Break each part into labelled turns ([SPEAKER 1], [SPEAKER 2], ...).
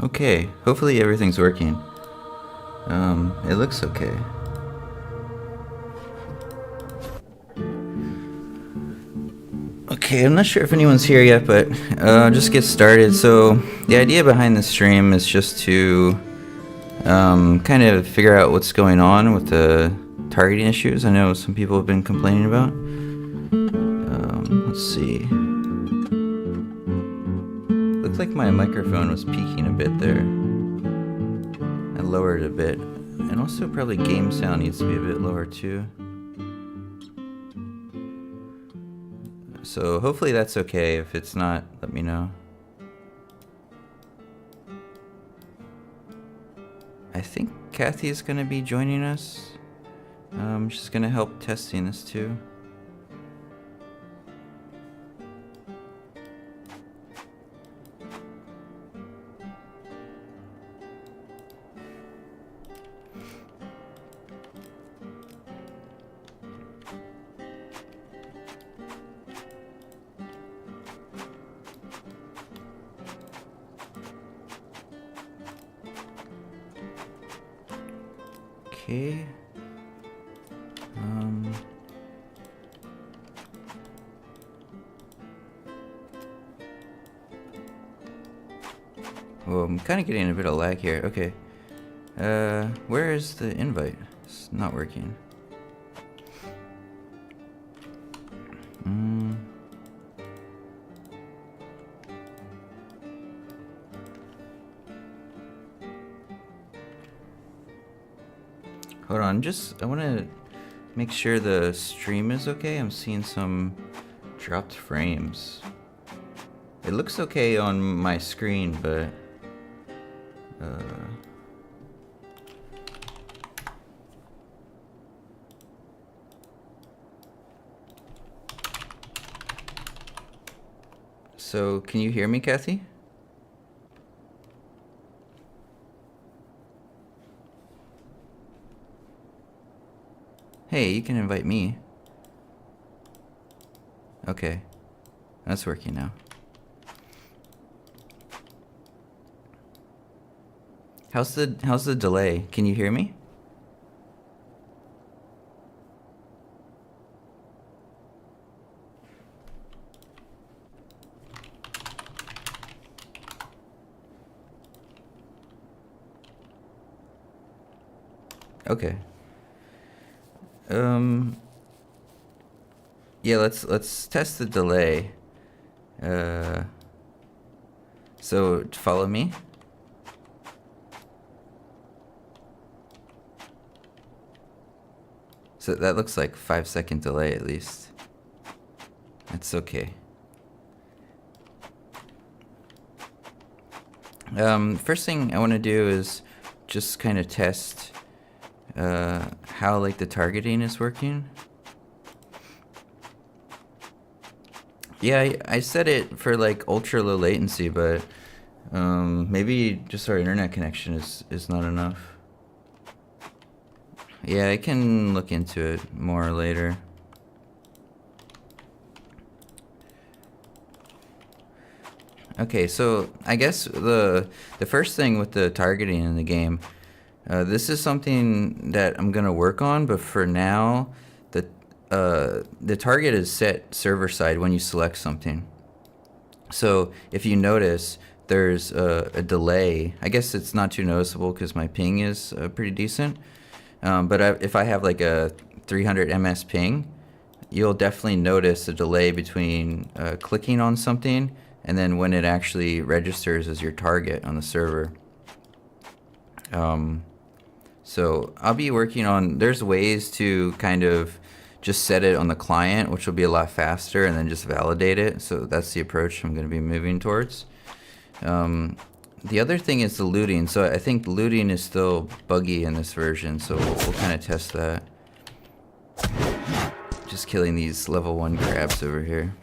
[SPEAKER 1] Okay, hopefully everything's working. It looks okay. Okay, I'm not sure if anyone's here yet, but just get started. So the idea behind the stream is just to kind of figure out what's going on with the targeting issues. I know some people have been complaining about. Let's see. Looks like my microphone was peaking a bit there. I lowered it a bit. And also probably game sound needs to be a bit lower too. So hopefully that's okay. If it's not, let me know. I think Kathy is going to be joining us. She's going to help testing this too. Okay. Well, I'm kind of getting a bit of lag here. Okay. Where is the invite? It's not working. Hold on, I want to make sure the stream is okay. I'm seeing some dropped frames. It looks okay on my screen, but so can you hear me, Kathy? Hey, you can invite me. Okay, that's working now. How's the delay? Can you hear me? Okay. Yeah, let's test the delay. So follow me. So that looks like 5-second delay at least. That's okay. First thing I want to do is just kind of test how like the targeting is working. Yeah, I set it for like ultra low latency, but maybe just our internet connection is not enough. Yeah, I can look into it more later. Okay, so I guess the first thing with the targeting in the game, this is something that I'm gonna work on, but for now, the target is set server side when you select something. So if you notice, there's a delay. I guess it's not too noticeable because my ping is pretty decent. But if I have like a 300 ms ping, you'll definitely notice a delay between clicking on something and then when it actually registers as your target on the server. So I'll be working on, there's ways to kind of just set it on the client, which will be a lot faster, and then just validate it. So that's the approach I'm going to be moving towards. The other thing is the looting. So I think looting is still buggy in this version, so we'll kind of test that. Just killing these level 1 crabs over here.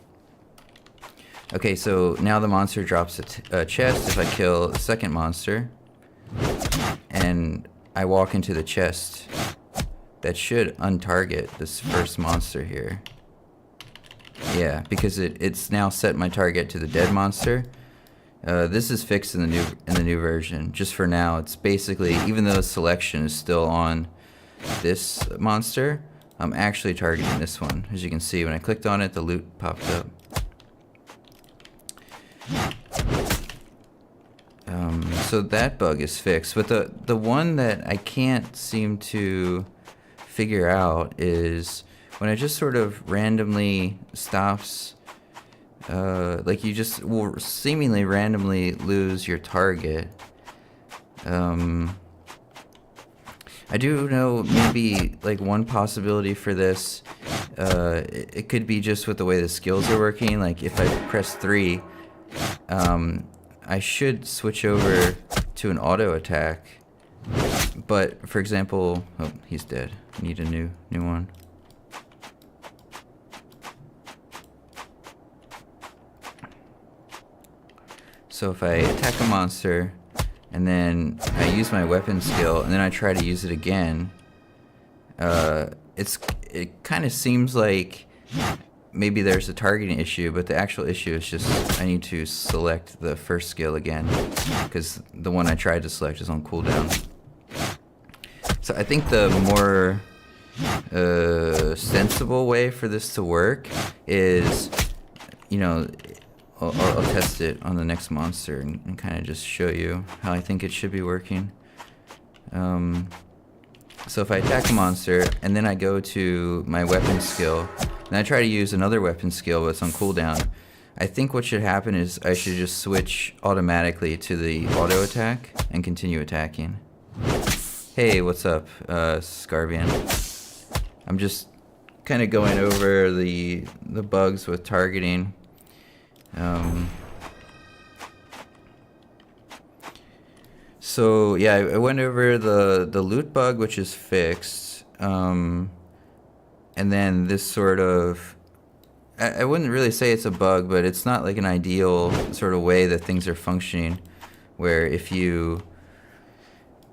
[SPEAKER 1] Okay, so now the monster drops a chest if I kill the second monster. And I walk into the chest. That should untarget this first monster here. Yeah, because it's now set my target to the dead monster. This is fixed in the new version. Just for now, it's basically, even though selection is still on this monster, I'm actually targeting this one. As you can see, when I clicked on it, the loot popped up. So that bug is fixed. But the one that I can't seem to figure out is when it just sort of randomly stops. Like you just will seemingly randomly lose your target. I do know maybe like one possibility for this. It could be just with the way the skills are working. Like if I press 3, I should switch over to an auto attack. But for example, oh, he's dead. Need a new one. So if I attack a monster, and then I use my weapon skill, and then I try to use it again, it kind of seems like maybe there's a targeting issue, but the actual issue is just I need to select the first skill again, because the one I tried to select is on cooldown. So I think the more sensible way for this to work is, you know, I'll test it on the next monster and kind of just show you how I think it should be working. So if I attack a monster and then I go to my weapon skill and I try to use another weapon skill but it's on cooldown, I think what should happen is I should just switch automatically to the auto attack and continue attacking. Hey, what's up, Scarvian? I'm just kind of going over the bugs with targeting. So yeah, I went over the loot bug, which is fixed, and then this sort of, I wouldn't really say it's a bug, but it's not like an ideal sort of way that things are functioning, where if you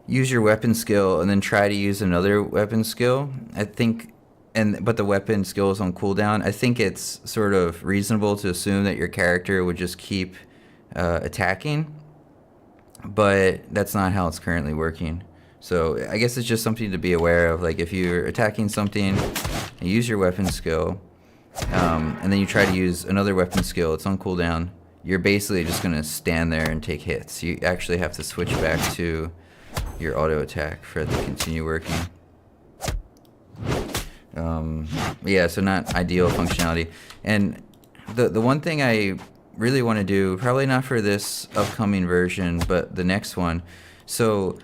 [SPEAKER 1] use your weapon skill and then try to use another weapon skill, I think, but the weapon skill is on cooldown, I think it's sort of reasonable to assume that your character would just keep attacking, but that's not how it's currently working. So I guess it's just something to be aware of. Like if you're attacking something and you use your weapon skill, and then you try to use another weapon skill, it's on cooldown, you're basically just going to stand there and take hits. You actually have to switch back to your auto attack for it to continue working. Yeah, so not ideal functionality. And the one thing I really want to do, probably not for this upcoming version, but the next one. So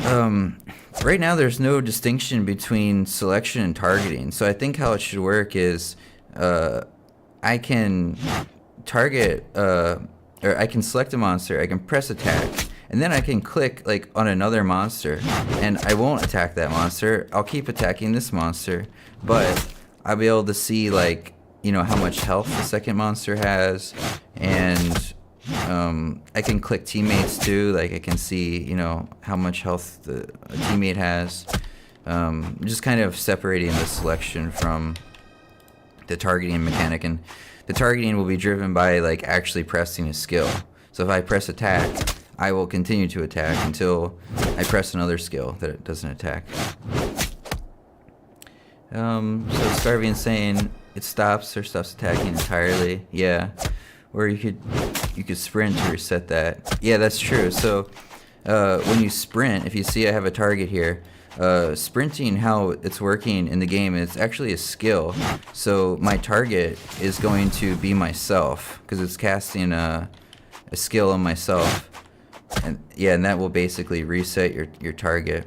[SPEAKER 1] right now there's no distinction between selection and targeting. So I think how it should work is I can target, or I can select a monster, I can press attack, and then I can click like on another monster, and I won't attack that monster. I'll keep attacking this monster, but I'll be able to see, like, you know, how much health the second monster has, and I can click teammates too. Like I can see, you know, how much health a teammate has. Just kind of separating the selection from the targeting mechanic, and the targeting will be driven by like actually pressing a skill. So if I press attack, I will continue to attack until I press another skill that it doesn't attack. So Scarvian's saying it stops attacking entirely. Yeah, or you could sprint to reset that. Yeah, that's true. So when you sprint, if you see I have a target here, sprinting, how it's working in the game, it's actually a skill. So my target is going to be myself because it's casting a skill on myself. And yeah, and that will basically reset your target.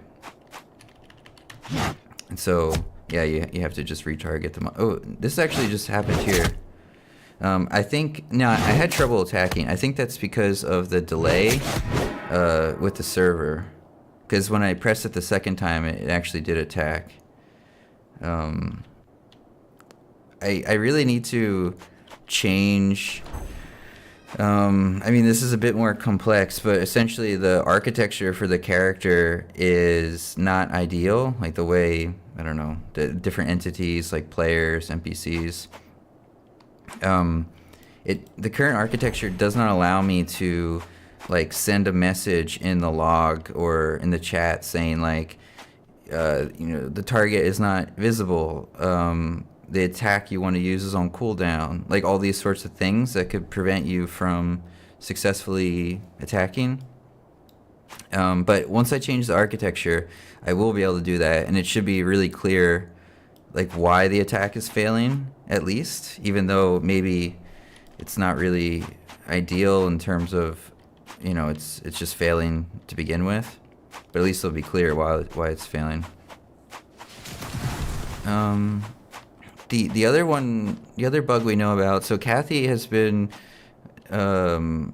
[SPEAKER 1] And so yeah, you have to just retarget them. Oh, this actually just happened here. I think now I had trouble attacking. I think that's because of the delay with the server. Because when I pressed it the second time, it actually did attack. I really need to change. I mean, this is a bit more complex, but essentially the architecture for the character is not ideal. Like the way, I don't know, the different entities like players, NPCs. the current architecture does not allow me to like send a message in the log or in the chat saying like, the target is not visible. The attack you want to use is on cooldown. Like all these sorts of things that could prevent you from successfully attacking. But once I change the architecture, I will be able to do that, and it should be really clear, like why the attack is failing, at least, even though maybe it's not really ideal in terms of, it's just failing to begin with. But at least it'll be clear why it's failing. The other bug we know about. So Kathy has been kind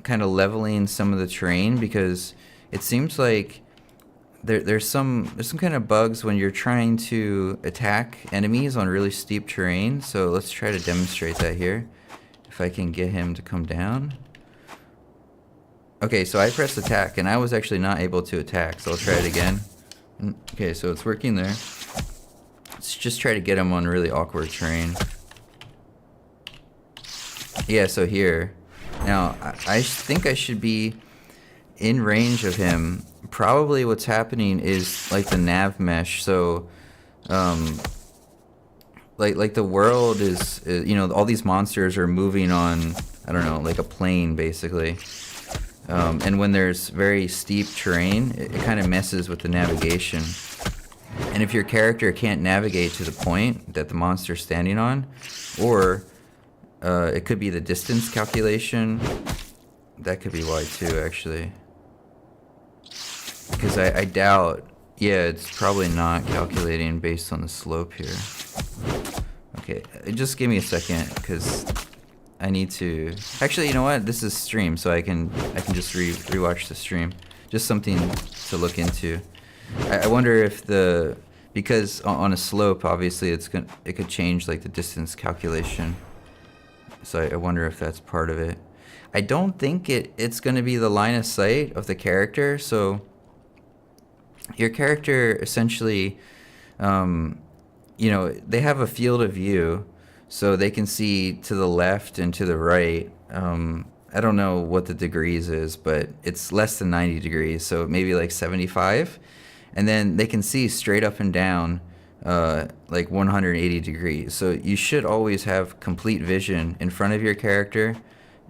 [SPEAKER 1] of leveling some of the terrain, because it seems like there's some kind of bugs when you're trying to attack enemies on really steep terrain. So let's try to demonstrate that here. If I can get him to come down. Okay, so I pressed attack, and I was actually not able to attack, so I'll try it again. Okay, so it's working there. Let's just try to get him on really awkward terrain. Yeah, so here. Now, I think I should be in range of him. Probably what's happening is like the nav mesh, so like the world is, all these monsters are moving on, I don't know, like a plane basically. And when there's very steep terrain, it kind of messes with the navigation. And if your character can't navigate to the point that the monster's standing on, or it could be the distance calculation. That could be why too, actually. Because I doubt, yeah, it's probably not calculating based on the slope here. Okay, just give me a second, because I need to... Actually, you know what? This is stream, so I can just rewatch the stream. Just something to look into. I wonder if because on a slope, obviously, it could change like the distance calculation. So I wonder if that's part of it. I don't think it's going to be the line of sight of the character. So your character essentially, they have a field of view, so they can see to the left and to the right. I don't know what the degrees is, but it's less than 90 degrees, so maybe like 75. And then they can see straight up and down, like 180 degrees. So you should always have complete vision in front of your character,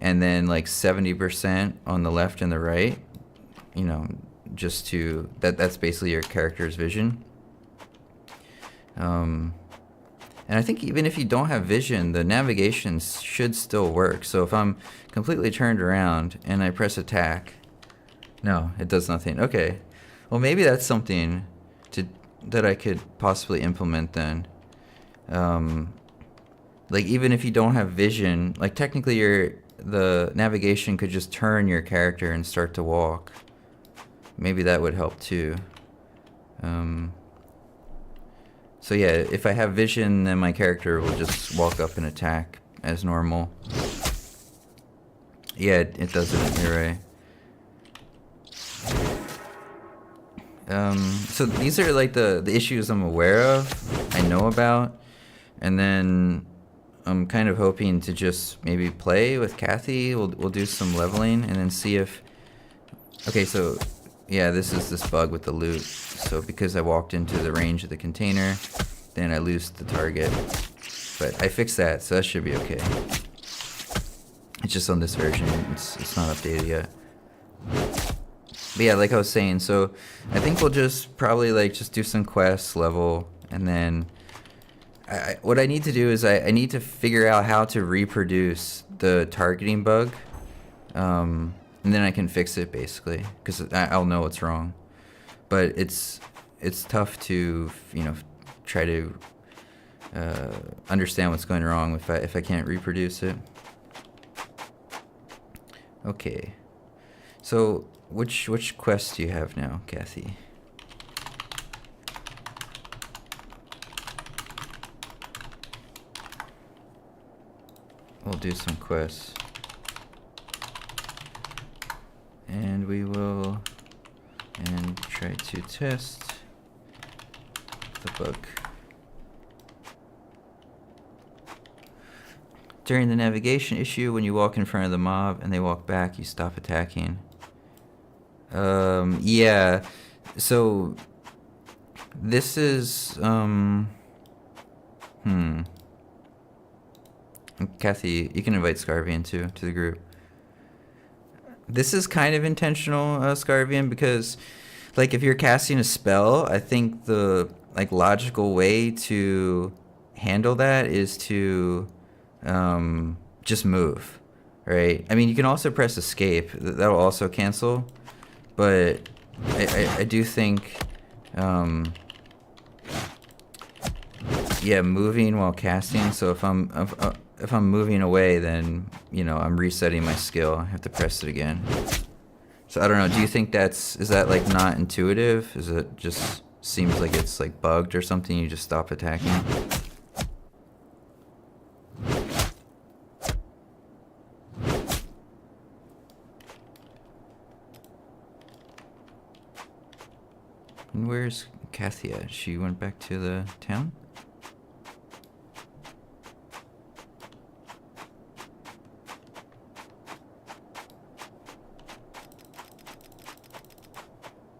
[SPEAKER 1] and then like 70% on the left and the right. Just to that's basically your character's vision. And I think even if you don't have vision, the navigation should still work. So if I'm completely turned around and I press attack, no, it does nothing. Okay, well maybe that's something that I could possibly implement then. Like even if you don't have vision, like technically the navigation could just turn your character and start to walk. Maybe that would help too. So yeah, if I have vision, then my character will just walk up and attack as normal. Yeah, it doesn't, you're right. So these are like the issues I'm aware of, I know about, and then I'm kind of hoping to just maybe play with Kathy. We'll do some leveling and then see if... Okay, so yeah, this is this bug with the loot. So because I walked into the range of the container, then I lose the target. But I fixed that, so that should be okay. It's just on this version, it's not updated yet. But yeah, like I was saying, so I think we'll just probably like just do some quests, level, and then what I need to do is I need to figure out how to reproduce the targeting bug, and then I can fix it basically, because I'll know what's wrong. But it's tough to try to understand what's going wrong if I can't reproduce it. Okay, so which quest do you have now, Kathy? We'll do some quests. And we will try to test the bug. During the navigation issue, when you walk in front of the mob and they walk back, you stop attacking. Yeah. So this is Kathy, you can invite Scarvian too to the group. This is kind of intentional, Scarvian, because like if you're casting a spell, I think the like logical way to handle that is to just move, right? I mean, you can also press escape. That'll also cancel, but I do think yeah, moving while casting. So if I'm moving away, then you know I'm resetting my skill. I have to press it again. So I don't know. Do you think is that like not intuitive? Is it just seems like it's like bugged or something? You just stop attacking. And where's Kathy at? She went back to the town?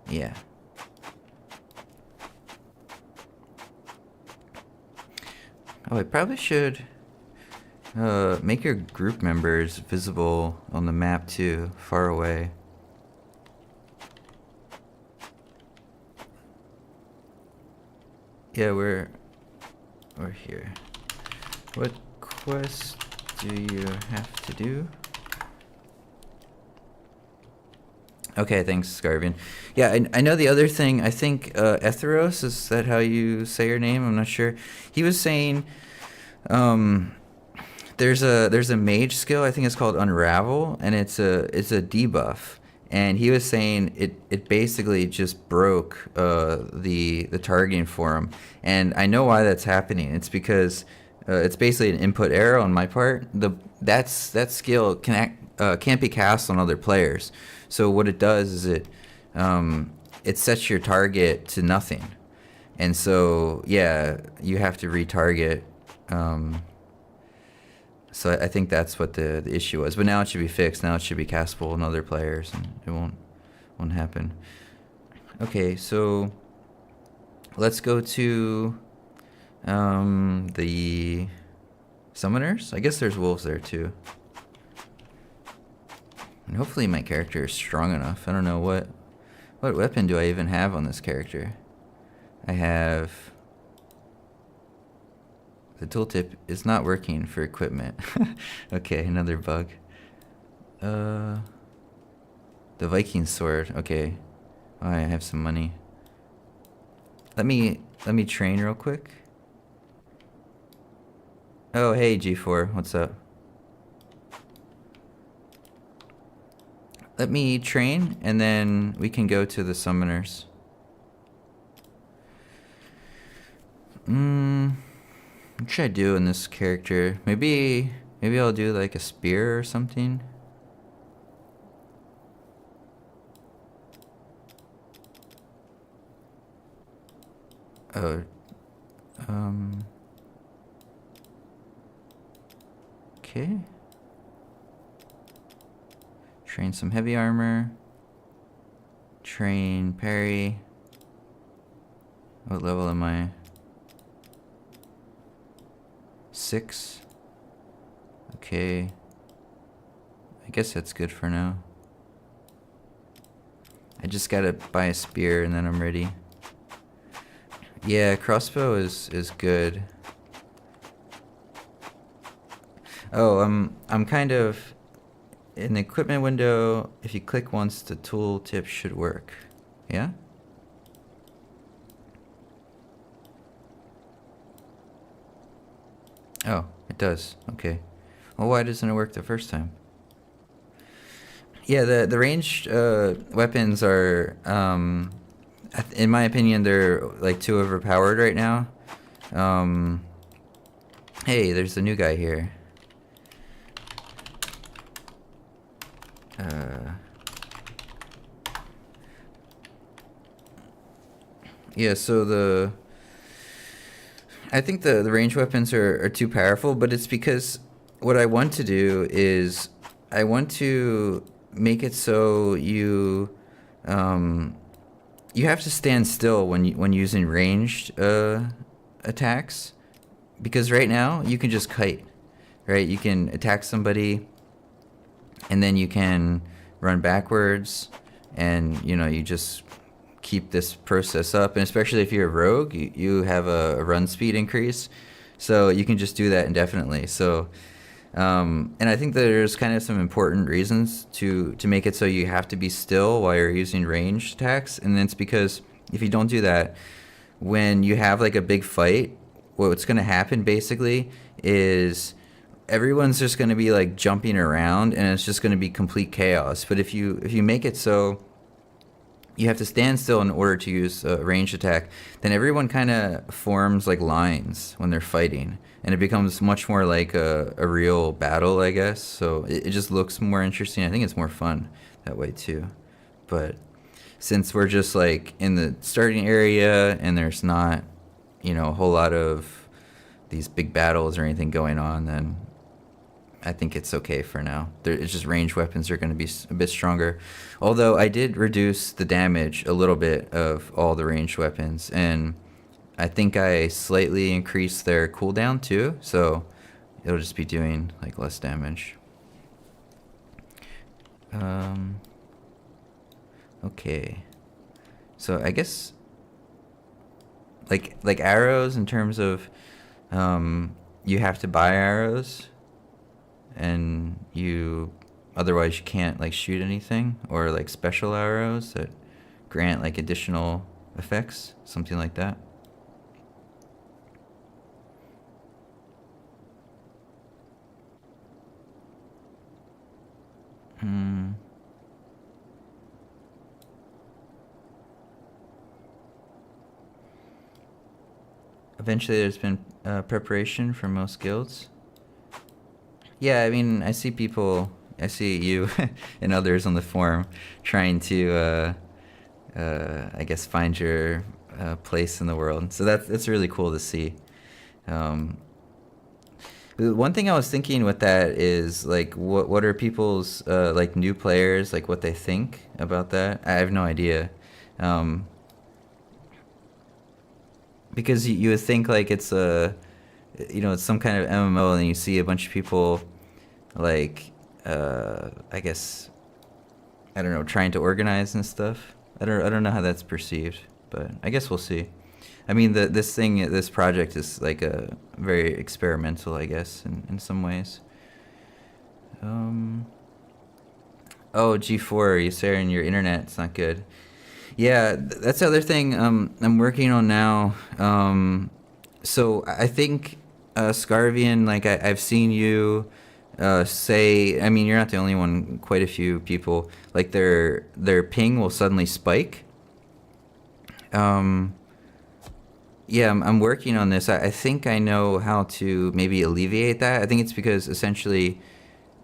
[SPEAKER 1] Yeah. Oh, I probably should make your group members visible on the map too, far away. Yeah, we're here. What quest do you have to do? Okay, thanks, Scarvian. Yeah, I know the other thing. I think Etheros, is that how you say your name? I'm not sure. He was saying there's a mage skill. I think it's called Unravel, and it's a debuff. And he was saying it basically just broke the targeting for him. And I know why that's happening. It's because it's basically an input error on my part. That skill can't be cast on other players. So what it does is it sets your target to nothing, and so yeah, you have to retarget. So I think that's what the issue was. But now it should be fixed. Now it should be castable on other players, and it won't happen. Okay, so let's go to the summoners. I guess there's wolves there too. And hopefully my character is strong enough. I don't know what weapon do I even have on this character. I have... The tooltip is not working for equipment. Okay, another bug. The Viking sword. Okay. Oh, I have some money. Let me train real quick. Oh, hey G4, what's up? Let me train, and then we can go to the summoners. What should I do in this character? Maybe I'll do like a spear or something. Oh, okay. Train some heavy armor. Train parry. What level am I? 6. Okay. I guess that's good for now. I just gotta buy a spear and then I'm ready. Yeah, crossbow is good. Oh, I'm kind of... In the equipment window, if you click once, the tooltip should work. Yeah? Oh, it does. Okay. Well, why doesn't it work the first time? Yeah, the ranged weapons are, in my opinion, they're like too overpowered right now. Hey, there's a new guy here. Yeah, so I think the range weapons are too powerful, but it's because what I want to do is I want to make it so um, you have to stand still when using ranged attacks, because right now you can just kite, right? You can attack somebody, and then you can run backwards, and you just keep this process up. And especially if you're a rogue, you have a run speed increase, so you can just do that indefinitely. So and I think there's kind of some important reasons to make it so you have to be still while you're using ranged attacks. And it's because if you don't do that, when you have like a big fight, what's going to happen basically is everyone's just going to be like jumping around, and it's just going to be complete chaos. But if you make it so you have to stand still in order to use a ranged attack, then everyone kind of forms like lines when they're fighting, and it becomes much more like a real battle, I guess. So it just looks more interesting. I think it's more fun that way too. But since we're just like in the starting area and there's not, a whole lot of these big battles or anything going on, then I think it's okay for now. It's just ranged weapons are going to be a bit stronger. Although I did reduce the damage a little bit of all the ranged weapons, and I think I slightly increased their cooldown too, so it'll just be doing like less damage. Okay. So I guess like arrows in terms of you have to buy arrows, and otherwise you can't like shoot anything, or like special arrows that grant like additional effects, something like that. Eventually there's been preparation for most guilds. Yeah, I mean, I see you and others on the forum trying to, I guess, find your place in the world. So that's really cool to see. One thing I was thinking with that is like, what are people's like new players, like what they think about that? I have no idea, because you would think like it's it's some kind of MMO, and you see a bunch of people like I guess, I don't know, trying to organize and stuff. I don't know how that's perceived, but I guess we'll see. I mean, this project is like a very experimental, I guess, in some ways. Oh, G4, you're saying your internet's not good. Yeah, that's the other thing I'm working on now. So I think Scarvian, like I've seen you say, I mean, you're not the only one. Quite a few people, like their ping will suddenly spike. Yeah, I'm working on this. I think I know how to maybe alleviate that. I think it's because essentially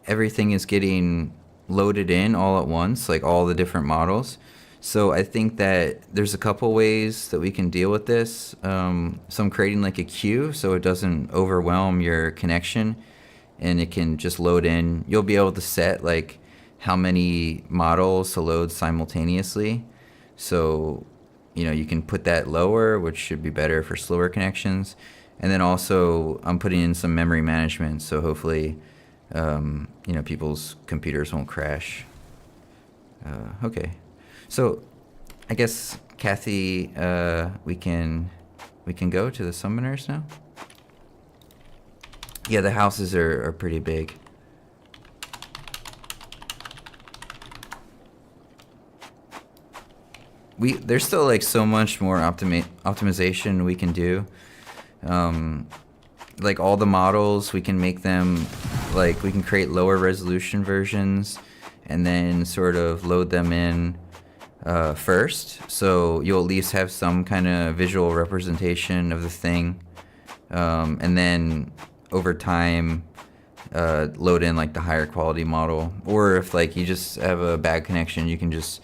[SPEAKER 1] everything is getting loaded in all at once, like all the different models. So I think that there's a couple ways that we can deal with this. So I'm creating like a queue so it doesn't overwhelm your connection, and it can just load in. You'll be able to set like how many models to load simultaneously. So you can put that lower, which should be better for slower connections. And then also I'm putting in some memory management, so hopefully people's computers won't crash. Okay, so I guess Kathy, we can go to the summoners now. Yeah, the houses are pretty big. There's still like so much more optimization we can do. Like all the models, we can make them, like we can create lower resolution versions and then sort of load them in first, so you'll at least have some kind of visual representation of the thing, and then over time load in like the higher quality model. Or if like you just have a bad connection, you can just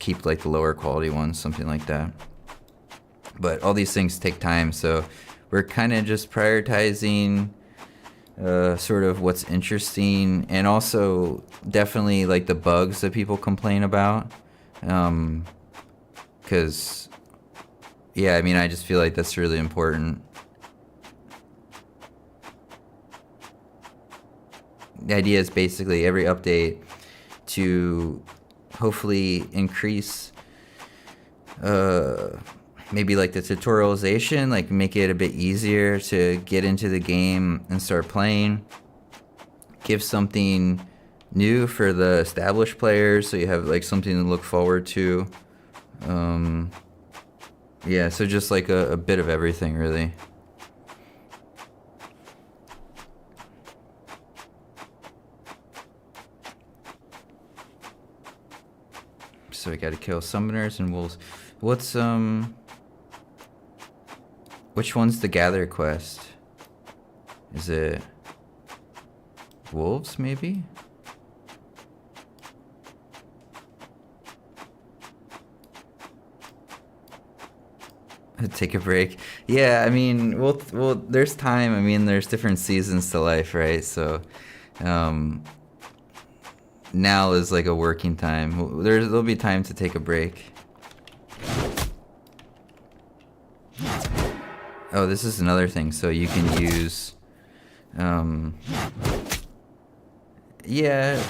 [SPEAKER 1] keep like the lower quality ones, something like that. But all these things take time, so we're kind of just prioritizing sort of what's interesting, and also definitely like the bugs that people complain about. Because, yeah, I mean, I just feel like that's really important. The idea is basically every update to hopefully increase maybe like the tutorialization, like make it a bit easier to get into the game and start playing. Give something new for the established players, so you have like something to look forward to. Yeah, so just like a bit of everything, really. So we gotta kill summoners and wolves. What's which one's the gather quest? Is it wolves, maybe? Take a break. Yeah, I mean, well, there's time. I mean, there's different seasons to life, right? So, now is like a working time. There'll be time to take a break. Oh, this is another thing. So you can use, yeah,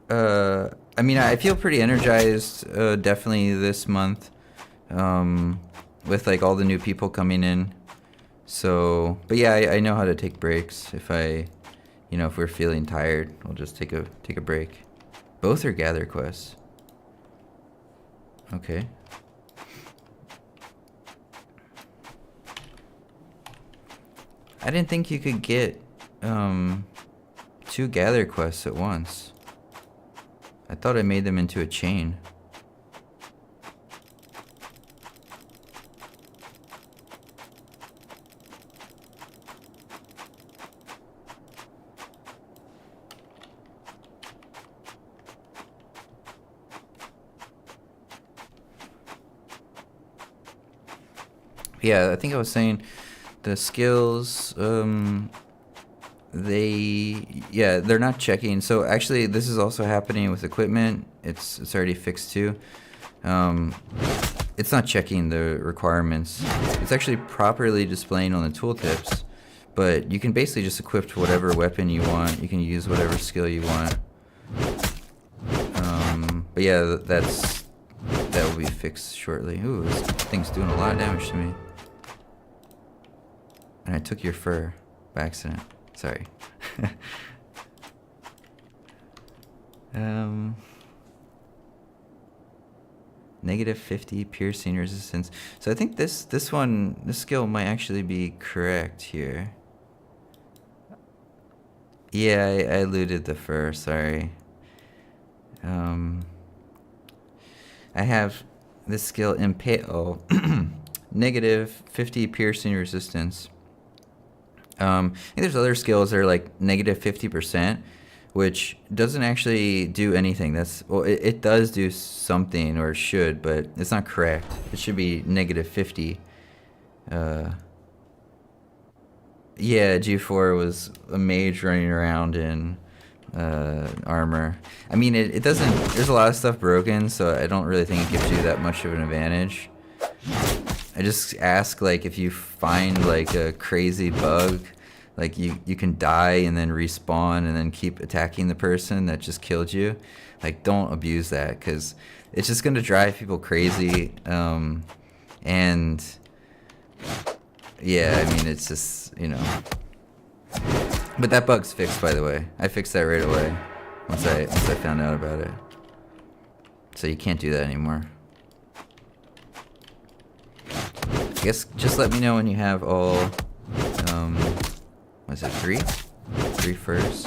[SPEAKER 1] I mean, I feel pretty energized, definitely this month, with like all the new people coming in. So, but yeah, I know how to take breaks. If if we're feeling tired, we'll just take a break. Both are gather quests. Okay. I didn't think you could get 2 gather quests at once. I thought I made them into a chain. Yeah, I think I was saying the skills, they're not checking. So actually, this is also happening with equipment. It's already fixed too. It's not checking the requirements. It's actually properly displaying on the tooltips, but you can basically just equip whatever weapon you want. You can use whatever skill you want. But yeah, that will be fixed shortly. Ooh, this thing's doing a lot of damage to me. And I took your fur by accident. Sorry. Negative 50 piercing resistance. So I think this skill might actually be correct here. Yeah, I eluded the fur, sorry. I have this skill impale. Negative 50 piercing resistance. I think there's other skills that are like negative 50%, which doesn't actually do anything. It does do something, or it should, but it's not correct. It should be negative 50. Yeah, G4 was a mage running around in armor. I mean, it doesn't. There's a lot of stuff broken, so I don't really think it gives you that much of an advantage. I just ask, like, if you find like a crazy bug, like you can die and then respawn and then keep attacking the person that just killed you, like, don't abuse that, because it's just gonna drive people crazy. And yeah, I mean, it's just, but that bug's fixed, by the way. I fixed that right away once I found out about it, so you can't do that anymore. I guess just let me know when you have all, what is it, 3? 3 furs.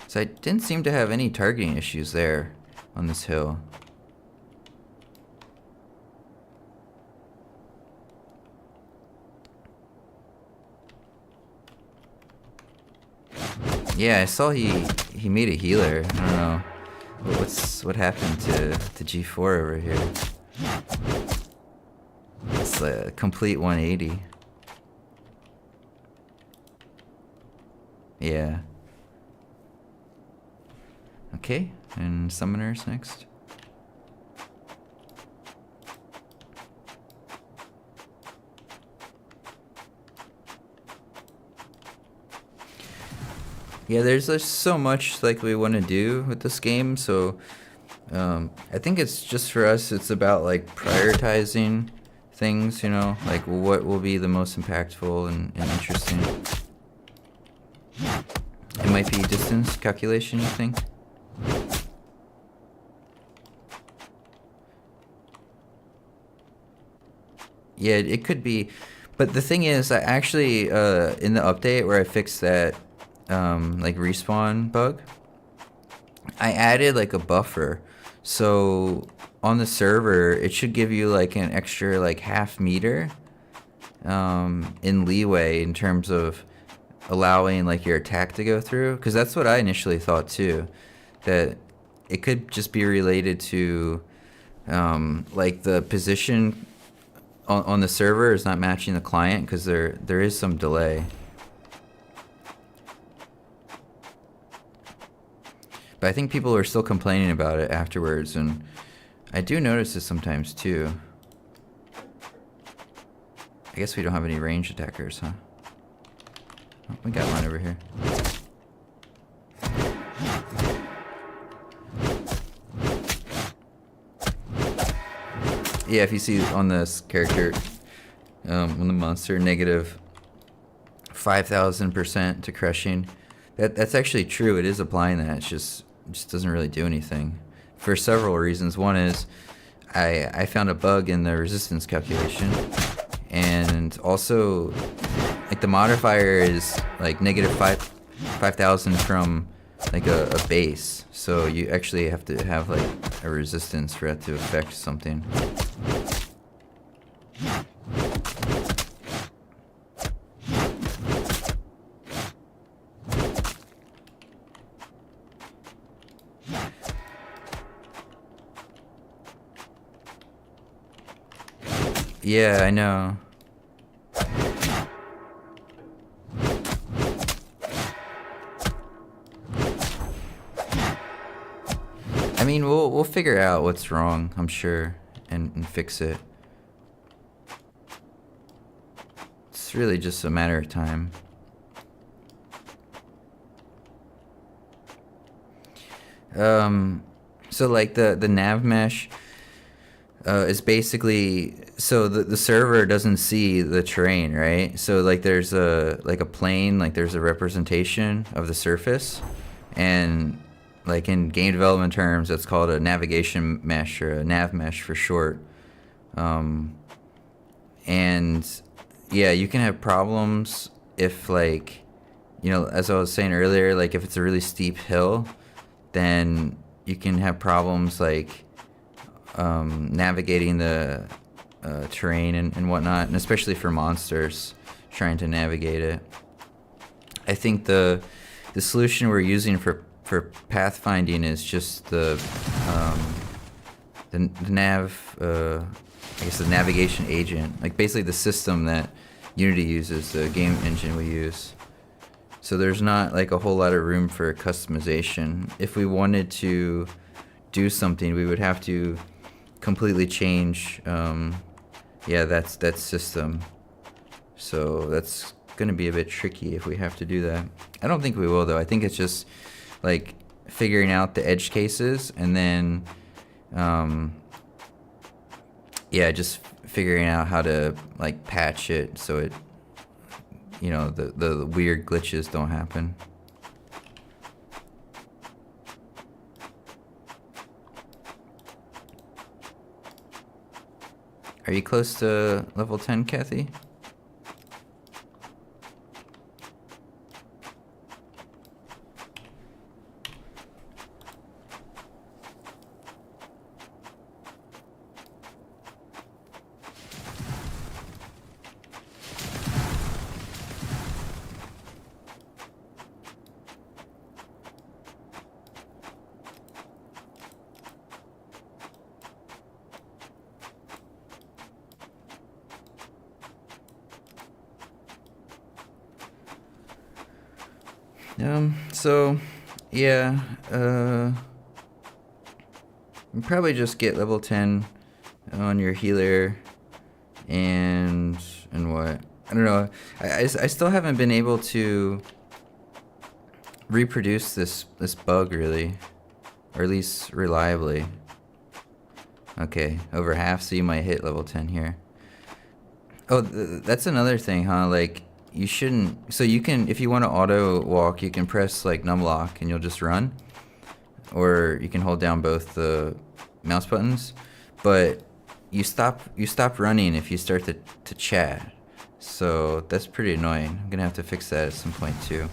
[SPEAKER 1] So I didn't seem to have any targeting issues there on this hill. Yeah, I saw he made a healer. I don't know. What happened to G4 over here? It's a complete 180. Yeah. Okay, and summoners next. Yeah, there's just so much like we want to do with this game, so I think it's just for us. It's about like prioritizing things, you know, like what will be the most impactful and interesting. It might be distance calculation, you think? Yeah, it could be, but the thing is, I actually in the update where I fixed that like respawn bug, I added like a buffer, so on the server it should give you like an extra like half meter in leeway in terms of allowing like your attack to go through, because that's what I initially thought too, that it could just be related to like the position on the server is not matching the client, because there is some delay. But I think people are still complaining about it afterwards, and I do notice this sometimes too. I guess we don't have any ranged attackers, huh? Oh, we got one over here. Yeah, if you see on this character, on the monster, negative 5,000% to crushing. That's actually true. It is applying that. It just doesn't really do anything for several reasons. One is I found a bug in the resistance calculation, and also like the modifier is like negative 5,000 from like a base, so you actually have to have like a resistance for that to affect something. Yeah, I know. I mean, we'll figure out what's wrong, I'm sure, and fix it. It's really just a matter of time. So like the nav mesh is basically, so the server doesn't see the terrain, right? So like there's a plane, like there's a representation of the surface, and like in game development terms that's called a navigation mesh, or a nav mesh for short. And yeah, you can have problems if, like, you know, as I was saying earlier, like if it's a really steep hill, then you can have problems like navigating the terrain and whatnot, and especially for monsters trying to navigate it. I think the solution we're using for pathfinding is just the nav, I guess the navigation agent, like basically the system that Unity uses, the game engine we use. So there's not like a whole lot of room for customization. If we wanted to do something, we would have to completely change that system. So that's gonna be a bit tricky if we have to do that. I don't think we will though. I think it's just like figuring out the edge cases, and then just figuring out how to like patch it so it, you know, the weird glitches don't happen. Are you close to level 10, Kathy? So yeah, you probably just get level 10 on your healer and what? I don't know. I still haven't been able to reproduce this bug really, or at least reliably. Okay, over half, so you might hit level 10 here. Oh, that's another thing, huh? Like, you shouldn't... So you can, if you want to auto walk, you can press, like, numlock and you'll just run. Or you can hold down both the mouse buttons. But you stop running if you start to chat. So that's pretty annoying. I'm going to have to fix that at some point, too.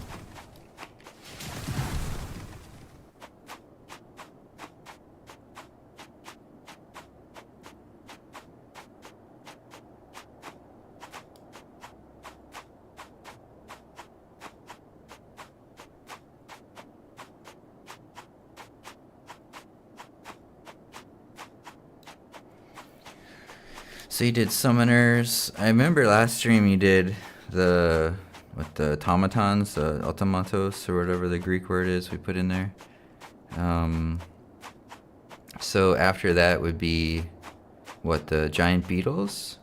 [SPEAKER 1] So you did summoners. I remember last stream you did the automatons, the automatos, or whatever the Greek word is we put in there. So after that would be what, the giant beetles,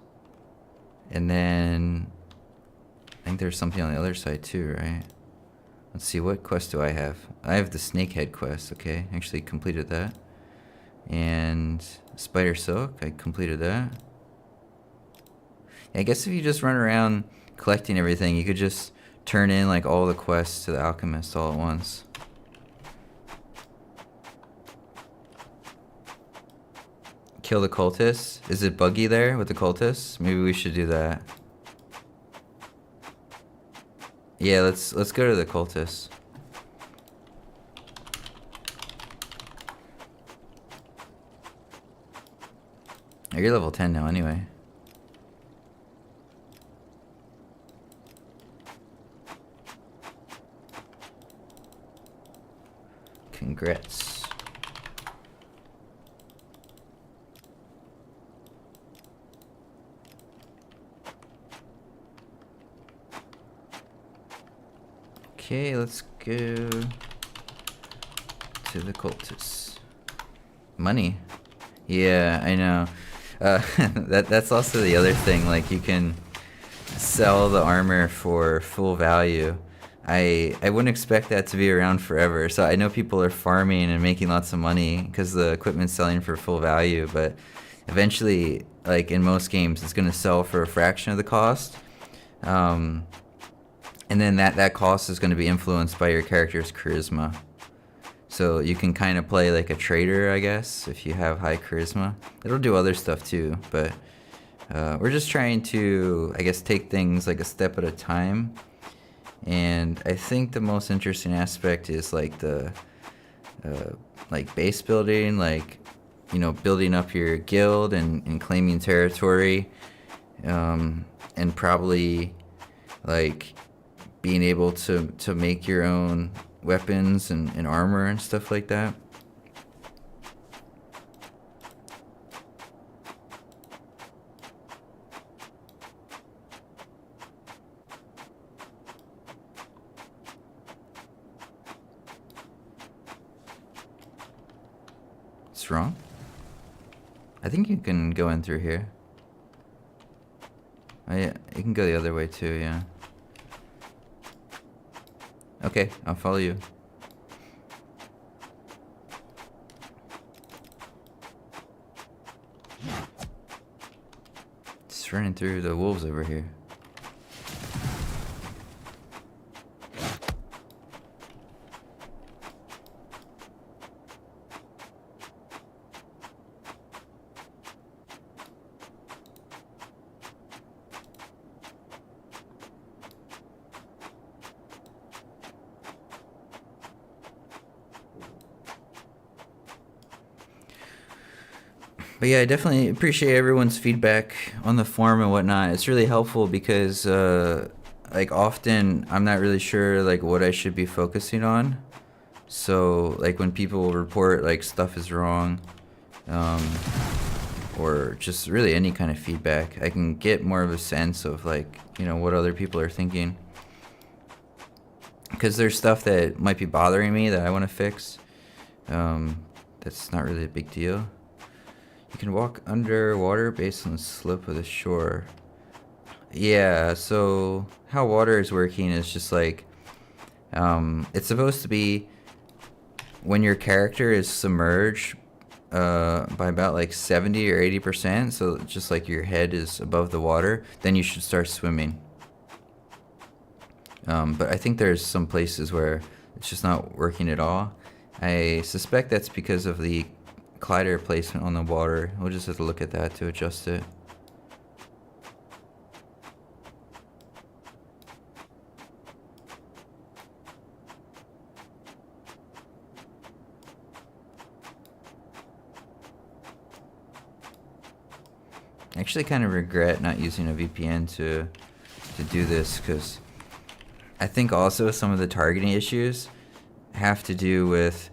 [SPEAKER 1] and then I think there's something on the other side too, right? Let's see, what quest do I have? I have the snakehead quest. Okay, actually completed that. And spider silk, I completed that. I guess if you just run around collecting everything, you could just turn in like all the quests to the alchemist all at once. Kill the cultists? Is it buggy there with the cultists? Maybe we should do that. Yeah, let's go to the cultists. Oh, you're level 10 now anyway. Congrats. Okay, let's go to the cultists. Money. Yeah, I know. That's also the other thing. Like, you can sell the armor for full value. I wouldn't expect that to be around forever. So I know people are farming and making lots of money because the equipment's selling for full value. But eventually, like in most games, it's going to sell for a fraction of the cost. And then that cost is going to be influenced by your character's charisma. So you can kind of play like a trader, I guess, if you have high charisma. It'll do other stuff too, but we're just trying to, I guess, take things like a step at a time. And I think the most interesting aspect is like the like base building, like, you know, building up your guild and claiming territory, and probably like being able to make your own weapons and armor and stuff like that. What's wrong? I think you can go in through here. Oh yeah, you can go the other way too, yeah. Okay, I'll follow you. Just running through the wolves over here. But yeah, I definitely appreciate everyone's feedback on the forum and whatnot. It's really helpful because, like, often I'm not really sure, like, what I should be focusing on. So, like, when people report, like, stuff is wrong, or just really any kind of feedback, I can get more of a sense of, like, you know, what other people are thinking. because there's stuff that might be bothering me that I want to fix. That's not really a big deal. You can walk underwater based on the slope of the shore. Yeah, so how water is working is just like, it's supposed to be when your character is submerged by about like 70 or 80%, so just like your head is above the water, then you should start swimming. But I think there's some places where it's just not working at all. I suspect that's because of the collider placement on the water. We'll just have to look at that to adjust it. I actually kind of regret not using a VPN to do this, because I think also some of the targeting issues have to do with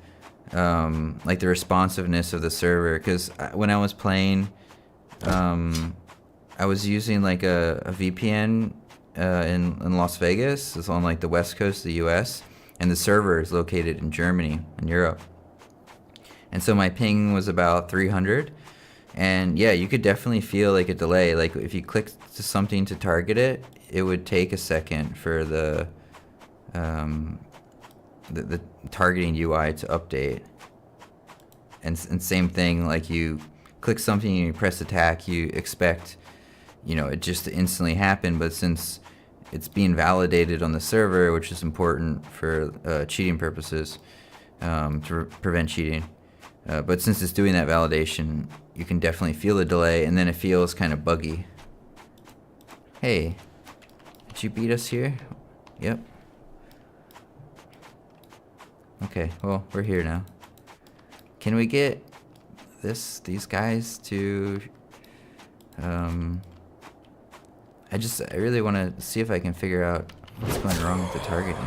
[SPEAKER 1] like the responsiveness of the server. Because when I was playing, I was using like a VPN in Las Vegas. It's on like the west coast of the US, and the server is located in Germany, in Europe. And so my ping was about 300. And yeah, you could definitely feel like a delay. Like if you click to something to target it, it would take a second for the targeting UI to update. And same thing, like you click something and you press attack, you expect, it just to instantly happen. But since it's being validated on the server, which is important for cheating purposes, to prevent cheating. But since it's doing that validation, you can definitely feel the delay, and then it feels kind of buggy. Hey, did you beat us here? Yep. Okay, well, we're here now. Can we get these guys to... I really want to see if I can figure out what's going wrong with the targeting.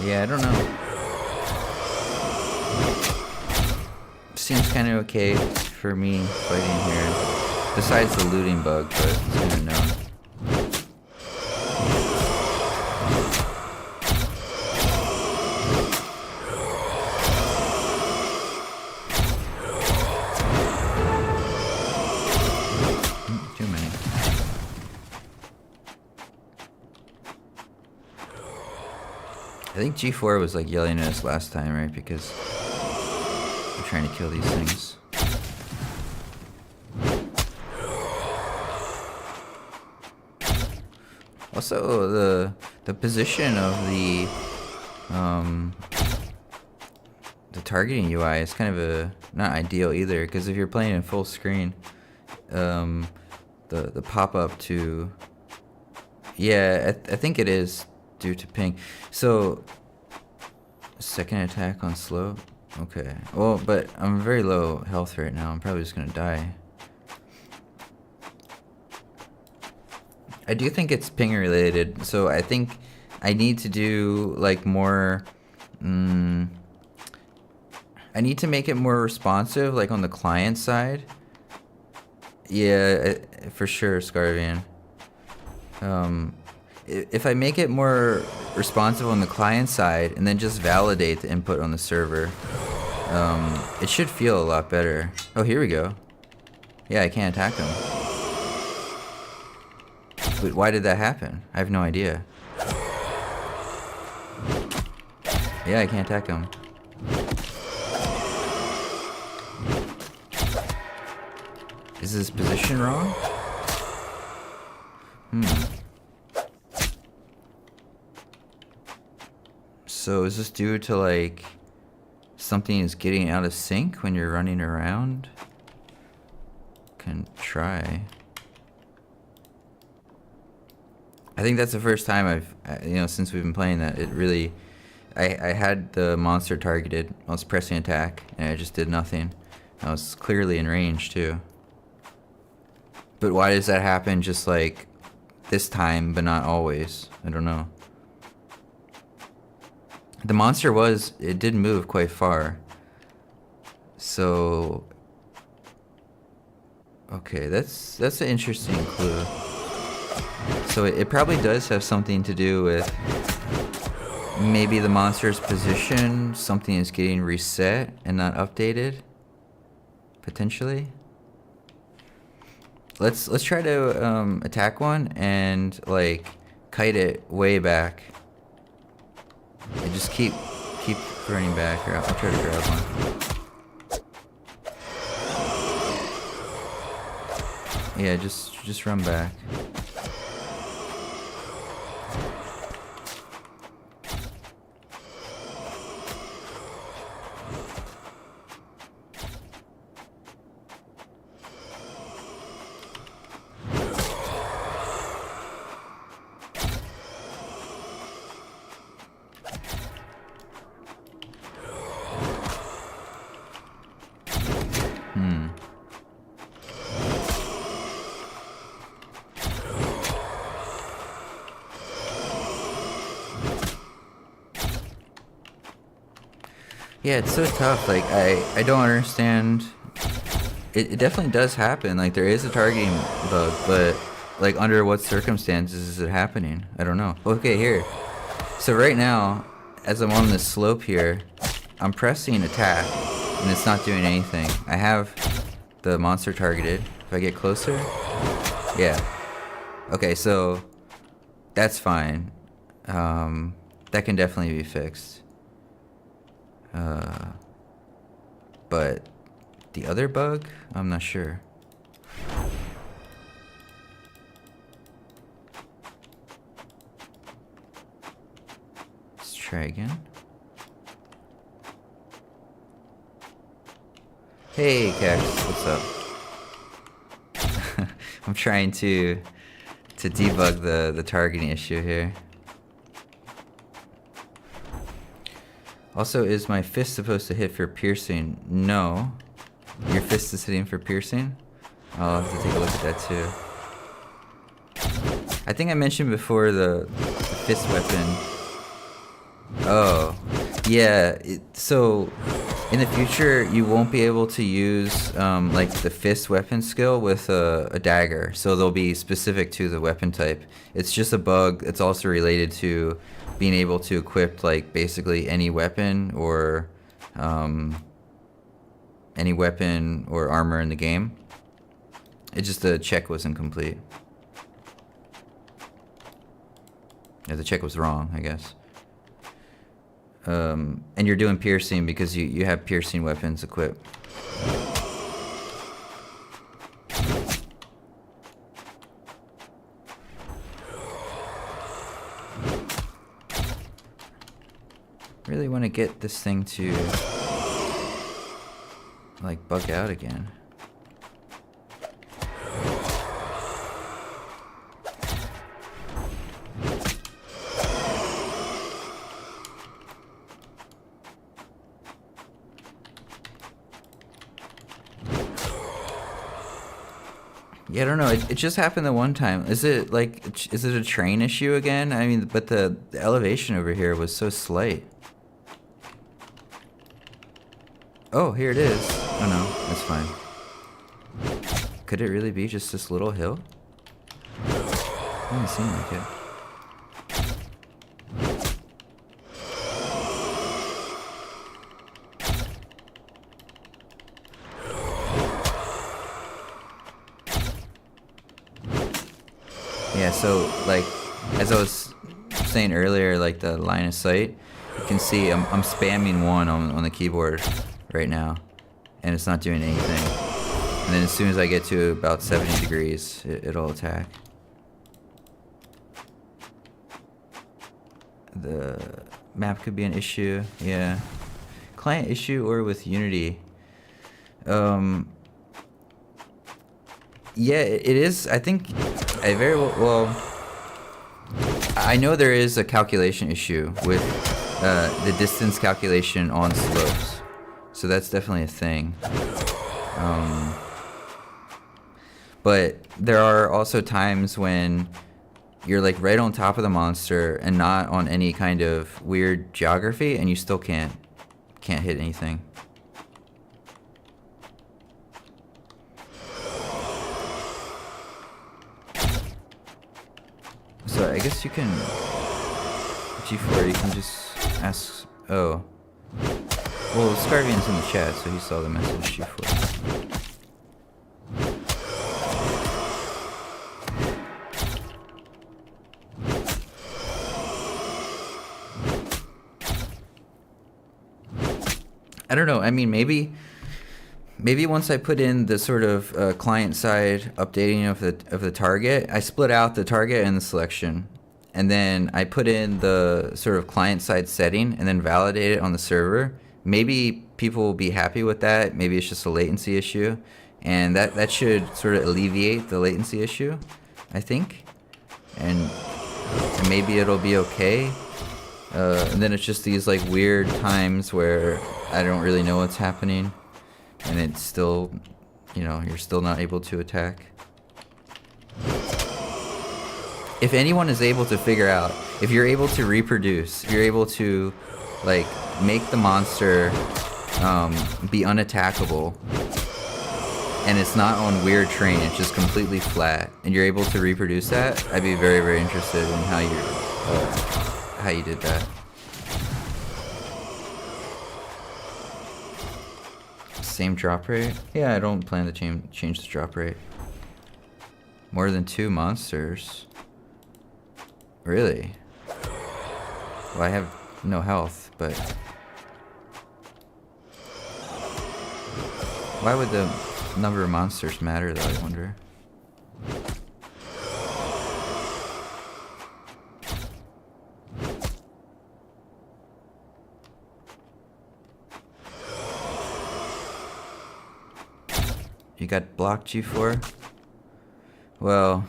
[SPEAKER 1] Yeah, I don't know. Seems kind of okay for me fighting here. Besides the looting bug, but it's kind of known. Too many. I think G4 was like yelling at us last time, right? Because we're trying to kill these things. Also, the position of the targeting UI is kind of not ideal either. Because if you're playing in full screen, the pop-up to... Yeah, I think it is due to ping. So, second attack on slow? Okay. Well, but I'm very low health right now. I'm probably just gonna die. I do think it's ping related, so I think I need to do like more... I need to make it more responsive, like on the client side. Yeah, for sure, Scarvian. If I make it more responsive on the client side and then just validate the input on the server, it should feel a lot better. Oh, here we go. Yeah, I can't attack him. But why did that happen? I have no idea. Yeah, I can't attack him. Is his position wrong? So is this due to like something is getting out of sync when you're running around? Can try. I think that's the first time since we've been playing that, it really, I had the monster targeted. I was pressing attack, and I just did nothing. I was clearly in range, too. But why does that happen just, like, this time, but not always? I don't know. The monster it did move quite far. So... Okay, that's an interesting clue. So it probably does have something to do with maybe the monster's position. Something is getting reset and not updated. Potentially. Let's try to attack one and like kite it way back. And just keep running back. Here, I'll try to grab one. Yeah, just run back. Yeah, it's so tough. Like, I don't understand. It definitely does happen. Like, there is a targeting bug, but, like, under what circumstances is it happening? I don't know. Okay, here. So right now, as I'm on this slope here, I'm pressing attack, and it's not doing anything. I have the monster targeted. If I get closer, yeah. Okay, so that's fine. That can definitely be fixed. But the other bug, I'm not sure. Let's try again. Hey, Cax, what's up? I'm trying to debug the targeting issue here. Also, is my fist supposed to hit for piercing? No. Your fist is hitting for piercing? I'll have to take a look at that too. I think I mentioned before the fist weapon. Oh. Yeah, so in the future you won't be able to use like the fist weapon skill with a dagger. So they'll be specific to the weapon type. It's just a bug. It's also related to being able to equip like basically any weapon or armor in the game. It's just the check wasn't complete. Yeah, the check was wrong, I guess. And you're doing piercing because you have piercing weapons equipped. Really want to get this thing to like bug out again. Yeah, I don't know. It just happened the one time. Is it a train issue again? I mean, but the elevation over here was so slight. Oh, here it is. Oh no, that's fine. Could it really be just this little hill? Doesn't seem like it. Yeah, so like as I was saying earlier, like the line of sight, you can see I'm spamming 1 on the keyboard right now, and it's not doing anything. And then as soon as I get to about 70 degrees, it'll attack. The map could be an issue, yeah. Client issue or with Unity. Yeah, it is. I think I very well. I know there is a calculation issue with the distance calculation on slopes, so that's definitely a thing. But there are also times when you're like right on top of the monster and not on any kind of weird geography, and you still can't hit anything. So I guess you can G4. You can just ask. Oh, well, Scarvian's in the chat, so he saw the message. G4. I don't know. I mean, maybe once I put in the sort of client side updating of the target, I split out the target and the selection, and then I put in the sort of client side setting and then validate it on the server. Maybe people will be happy with that. Maybe it's just a latency issue, and that should sort of alleviate the latency issue, I think, and maybe it'll be okay. And then it's just these like weird times where I don't really know what's happening, and it's still, you're still not able to attack. If anyone is able to figure out, if you're able to reproduce, if you're able to like make the monster be unattackable, and it's not on weird terrain, it's just completely flat, and you're able to reproduce that, I'd be very, very interested in how you did that. Same drop rate? Yeah, I don't plan to change the drop rate. More than 2 monsters? Really? Well, I have no health, but why would the number of monsters matter, though, I wonder? You got blocked, G4? Well,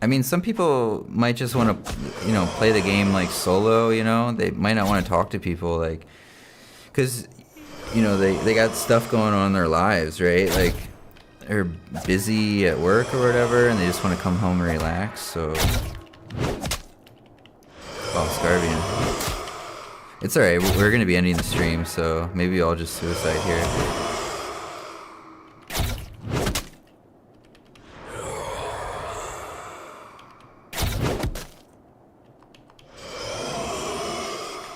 [SPEAKER 1] I mean, some people might just want to, play the game like solo, They might not want to talk to people, like, because, they got stuff going on in their lives, right? Like, they're busy at work or whatever, and they just want to come home and relax, so... Oh, Scarvian. It's alright, we're gonna be ending the stream, so maybe I'll just suicide here.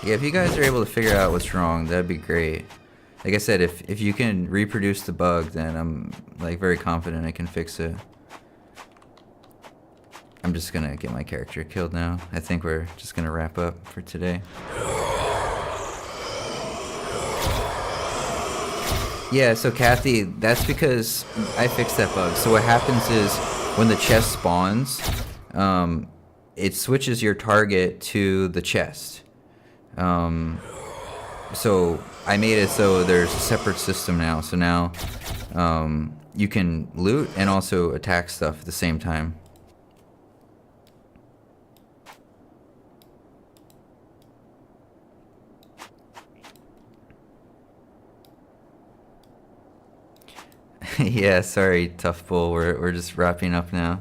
[SPEAKER 1] Yeah, if you guys are able to figure out what's wrong, that'd be great. Like I said, if you can reproduce the bug, then I'm like very confident I can fix it. I'm just gonna get my character killed now. I think we're just gonna wrap up for today. Yeah, so Kathy, that's because I fixed that bug. So what happens is when the chest spawns, it switches your target to the chest. So I made it so there's a separate system now. So now you can loot and also attack stuff at the same time. Yeah, sorry, Tough Bull. We're just wrapping up now.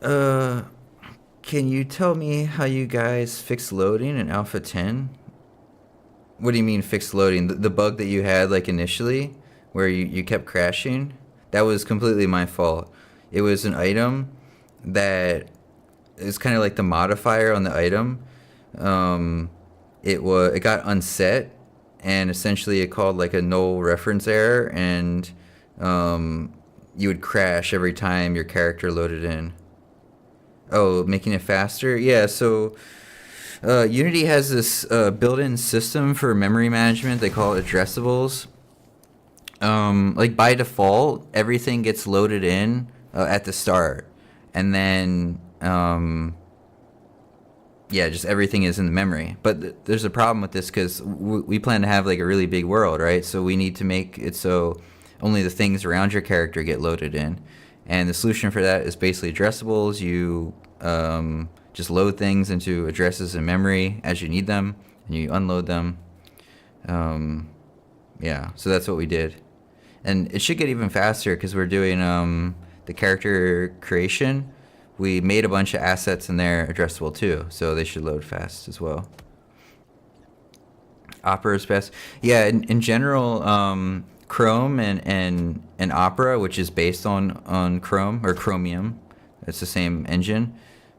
[SPEAKER 1] Can you tell me how you guys fix loading in Alpha 10? What do you mean fix loading? The bug that you had like initially, where you kept crashing? That was completely my fault. It was an item that is kind of like the modifier on the item. It got unset. And essentially it called like a null reference error, and you would crash every time your character loaded in. Oh, making it faster? Yeah, so Unity has this built-in system for memory management. They call it addressables. Like by default, everything gets loaded in at the start. And then yeah, just everything is in the memory. But there's a problem with this because we plan to have like a really big world, right? So we need to make it so only the things around your character get loaded in. And the solution for that is basically addressables. You just load things into addresses in memory as you need them, and you unload them. Yeah, so that's what we did. And it should get even faster because we're doing the character creation. We made a bunch of assets in there addressable too, so they should load fast as well. Opera is best. Yeah, in general, Chrome and Opera, which is based on Chrome or Chromium, it's the same engine.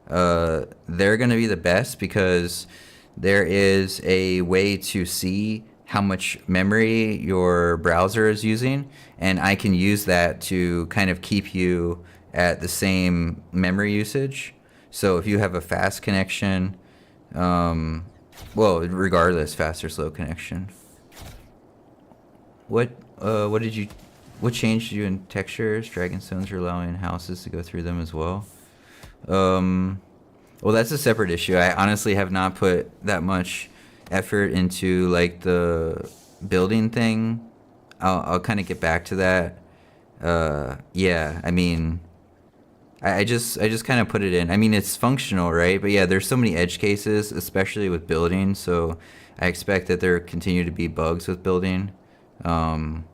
[SPEAKER 1] They're going to be the best because there is a way to see how much memory your browser is using, and I can use that to kind of keep you at the same memory usage. So if you have a fast connection, well, regardless, fast or slow connection. What changed you in textures? Dragonstones are allowing houses to go through them as well. Well, that's a separate issue. I honestly have not put that much effort into like the building thing. I'll kind of get back to that. Yeah, I mean, I just kind of put it in. I mean, it's functional, right? But yeah, there's so many edge cases, especially with building. So I expect that there continue to be bugs with building. And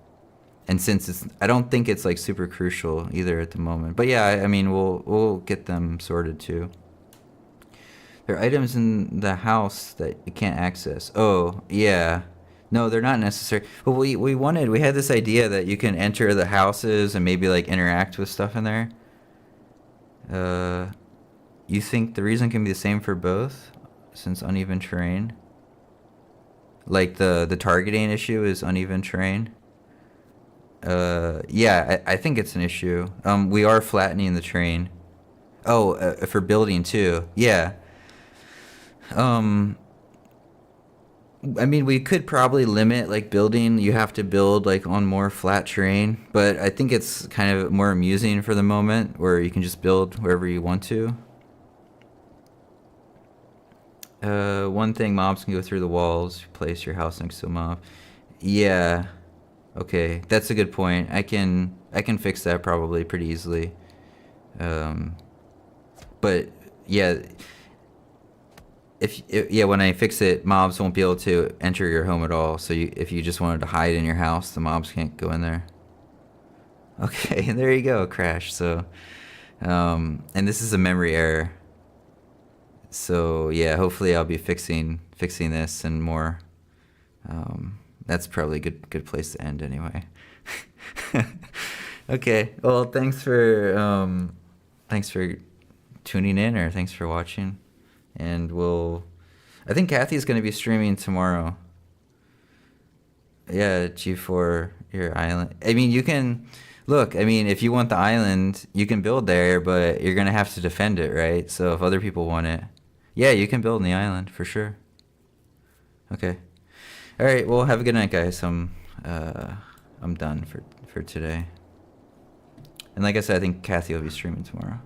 [SPEAKER 1] since I don't think it's like super crucial either at the moment. But yeah, I mean, we'll get them sorted too. There are items in the house that you can't access. Oh, yeah. No, they're not necessary. Well, we had this idea that you can enter the houses and maybe like interact with stuff in there. You think the reason can be the same for both, since uneven terrain? Like the targeting issue is uneven terrain. Yeah, I think it's an issue. We are flattening the terrain. Oh, for building too. Yeah. I mean, we could probably limit like building. You have to build like on more flat terrain, but I think it's kind of more amusing for the moment where you can just build wherever you want to. One thing, mobs can go through the walls. Place your house next to a mob. Yeah. Okay, that's a good point. I can fix that probably pretty easily. But yeah. Yeah, when I fix it, mobs won't be able to enter your home at all. So if you just wanted to hide in your house, the mobs can't go in there. Okay, there you go, crash. So, and this is a memory error. So yeah, hopefully I'll be fixing this and more. That's probably a good place to end anyway. Okay, well, thanks for tuning in, or thanks for watching. And I think Kathy's going to be streaming tomorrow. Yeah, G4, your island. I mean, you can, look, I mean, if you want the island, you can build there, but you're going to have to defend it, right? So if other people want it, yeah, you can build in the island, for sure. Okay. All right, well, have a good night, guys. I'm done for today. And like I said, I think Kathy will be streaming tomorrow.